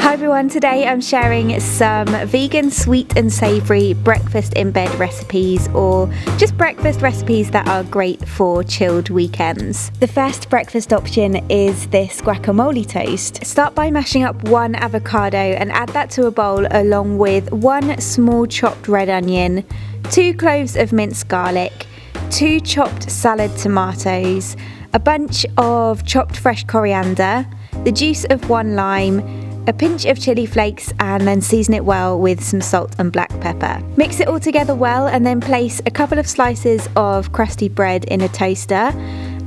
Hi everyone, today I'm sharing some vegan sweet and savoury breakfast in bed recipes, or just breakfast recipes that are great for chilled weekends. The first breakfast option is this guacamole toast. Start by mashing up 1 avocado and add that to a bowl along with 1 small chopped red onion, 2 cloves of minced garlic, 2 chopped salad tomatoes, a bunch of chopped fresh coriander, the juice of 1 lime, a pinch of chili flakes, and then season it well with some salt and black pepper. Mix it all together well and then place a couple of slices of crusty bread in a toaster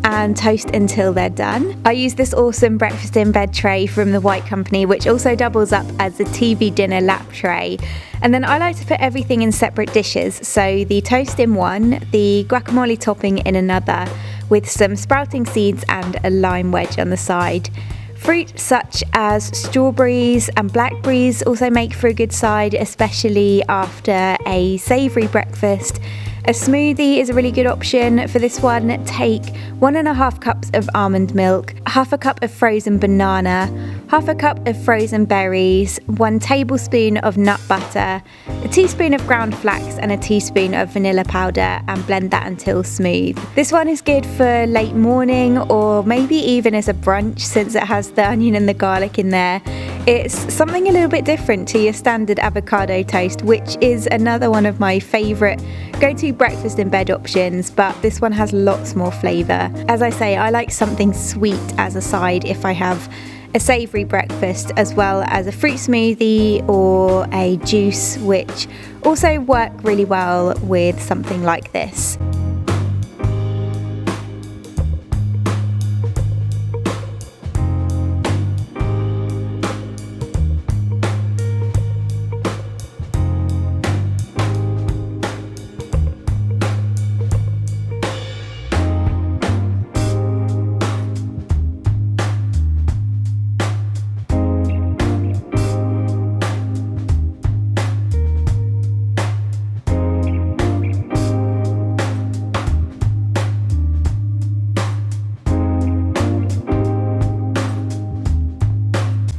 and toast until they're done. I use this awesome breakfast in bed tray from the White Company, which also doubles up as a TV dinner lap tray. And then I like to put everything in separate dishes, so the toast in one, the guacamole topping in another, with some sprouting seeds and a lime wedge on the side. Fruit such as strawberries and blackberries also make for a good side, especially after a savoury breakfast. A smoothie is a really good option for this one. Take 1.5 cups of almond milk, half a cup of frozen banana, half a cup of frozen berries, 1 tablespoon of nut butter, a teaspoon of ground flax and a teaspoon of vanilla powder, and blend that until smooth. This one is good for late morning or maybe even as a brunch, since it has the onion and the garlic in there. It's something a little bit different to your standard avocado toast, which is another one of my favourite go-to breakfast in bed options, but this one has lots more flavour. As I say, I like something sweet as a side if I have a savoury breakfast, as well as a fruit smoothie or a juice, which also work really well with something like this.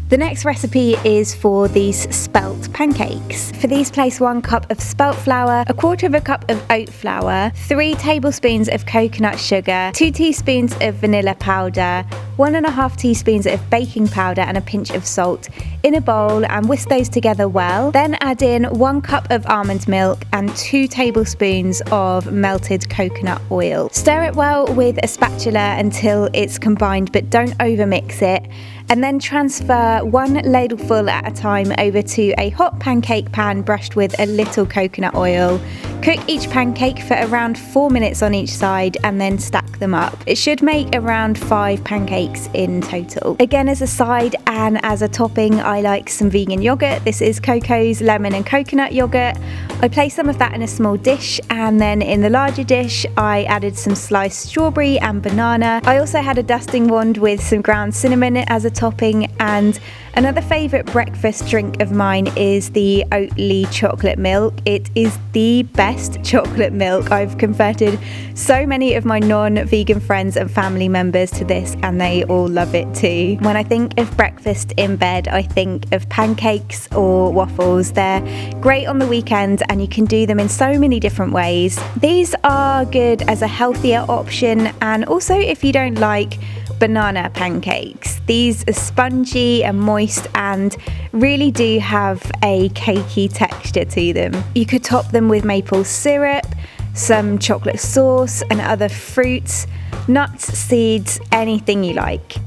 The next recipe is for these spelt pancakes. For these, place 1 cup of spelt flour, 1/4 cup of oat flour, 3 tablespoons of coconut sugar, 2 teaspoons of vanilla powder, 1.5 teaspoons of baking powder and a pinch of salt in a bowl, and whisk those together well. Then add in 1 cup of almond milk and 2 tablespoons of melted coconut oil. Stir it well with a spatula until it's combined, but don't overmix it. And then transfer 1 ladleful at a time over to a hot pancake pan brushed with a little coconut oil. Cook each pancake for around 4 minutes on each side and then stack them up. It should make around 5 pancakes in total. Again, as a side and as a topping, I like some vegan yogurt. This is Coco's lemon and coconut yogurt. I placed some of that in a small dish, and then in the larger dish I added some sliced strawberry and banana. I also had a dusting wand with some ground cinnamon as a topping, and another favourite breakfast drink of mine is the Oatly chocolate milk. It is the best chocolate milk. I've converted so many of my non-vegan friends and family members to this, and they all love it too. When I think of breakfast in bed, I think of pancakes or waffles. They're great on the weekend and you can do them in so many different ways. These are good as a healthier option, and also if you don't like banana pancakes. These are spongy and moist and really do have a cakey texture to them. You could top them with maple syrup, some chocolate sauce and other fruits, nuts, seeds, anything you like.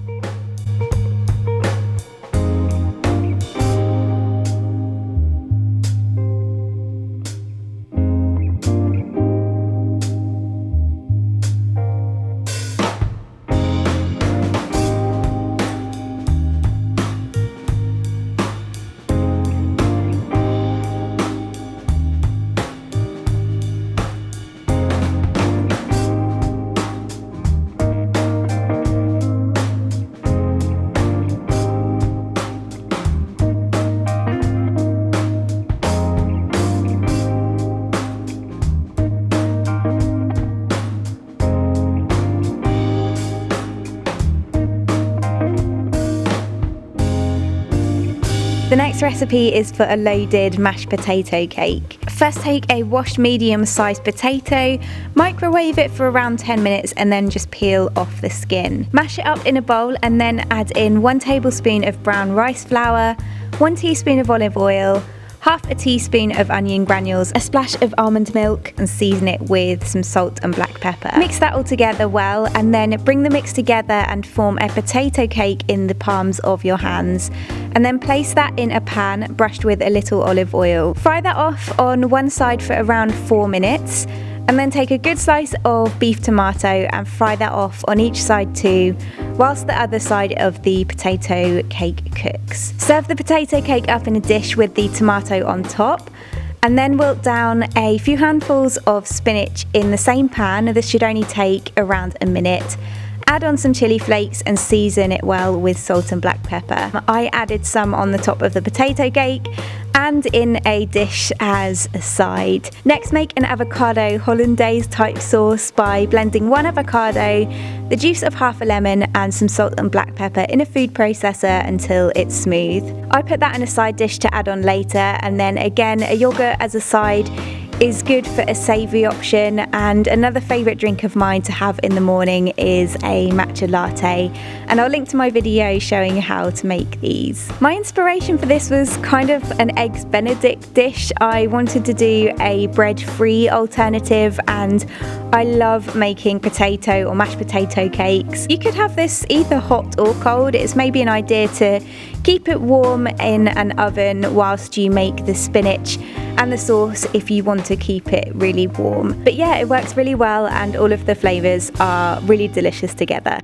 The next recipe is for a loaded mashed potato cake. First take a washed medium-sized potato, microwave it for around 10 minutes and then just peel off the skin. Mash it up in a bowl and then add in 1 tablespoon of brown rice flour, 1 teaspoon of olive oil, half a teaspoon of onion granules, a splash of almond milk, and season it with some salt and black pepper. Mix that all together well and then bring the mix together and form a potato cake in the palms of your hands. And then place that in a pan brushed with a little olive oil. Fry that off on one side for around 4 minutes. And then take a good slice of beef tomato and fry that off on each side too, whilst the other side of the potato cake cooks. Serve the potato cake up in a dish with the tomato on top, and then wilt down a few handfuls of spinach in the same pan. This should only take around a minute. Add on some chili flakes and season it well with salt and black pepper. I added some on the top of the potato cake and in a dish as a side. Next, make an avocado hollandaise type sauce by blending 1 avocado, the juice of half a lemon and some salt and black pepper in a food processor until it's smooth. I put that in a side dish to add on later, and then again a yoghurt as a side is good for a savoury option. And another favourite drink of mine to have in the morning is a matcha latte, and I'll link to my video showing you how to make these. My inspiration for this was kind of an eggs benedict dish. I wanted to do a bread-free alternative, and I love making potato or mashed potato cakes. You could have this either hot or cold. It's maybe an idea to keep it warm in an oven whilst you make the spinach and the sauce if you want to keep it really warm. But yeah, it works really well and all of the flavours are really delicious together.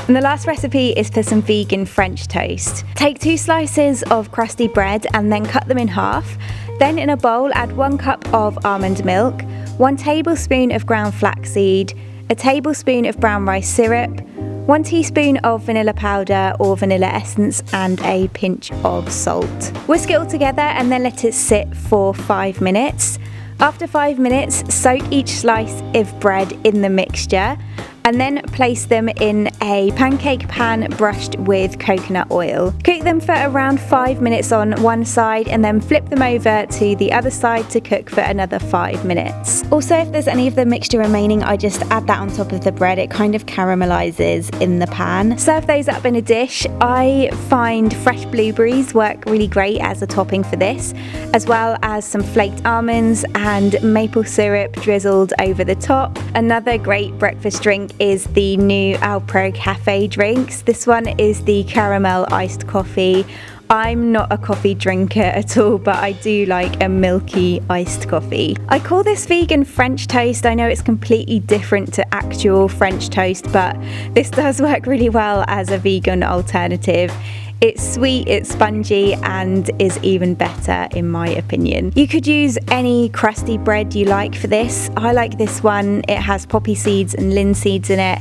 And the last recipe is for some vegan French toast. Take 2 slices of crusty bread and then cut them in half. Then in a bowl add 1 cup of almond milk, 1 tablespoon of ground flaxseed, a tablespoon of brown rice syrup, 1 teaspoon of vanilla powder or vanilla essence and a pinch of salt. Whisk it all together and then let it sit for 5 minutes. After 5 minutes, soak each slice of bread in the mixture and then place them in a pancake pan brushed with coconut oil. Cook them for around 5 minutes on one side and then flip them over to the other side to cook for another 5 minutes. Also, if there's any of the mixture remaining, I just add that on top of the bread. It kind of caramelizes in the pan. Serve those up in a dish. I find fresh blueberries work really great as a topping for this, as well as some flaked almonds and maple syrup drizzled over the top. Another great breakfast drink is the new Alpro Cafe drinks. This one is the caramel iced coffee. I'm not a coffee drinker at all, but I do like a milky iced coffee. I call this vegan French toast. I know it's completely different to actual French toast, but this does work really well as a vegan alternative. It's sweet, it's spongy, and is even better in my opinion. You could use any crusty bread you like for this. I like this one. It has poppy seeds and linseeds in it.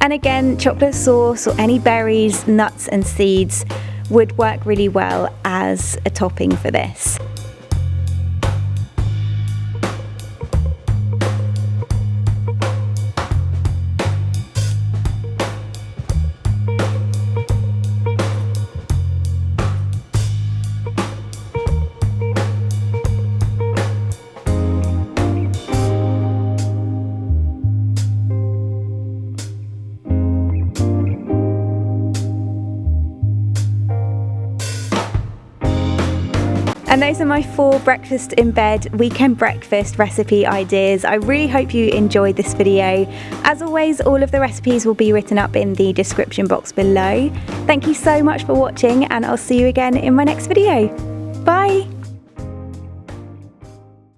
And again, chocolate sauce or any berries, nuts and seeds would work really well as a topping for this. And those are my 4 breakfast in bed weekend breakfast recipe ideas. I really hope you enjoyed this video. As always, all of the recipes will be written up in the description box below. Thank you so much for watching, and I'll see you again in my next video. Bye!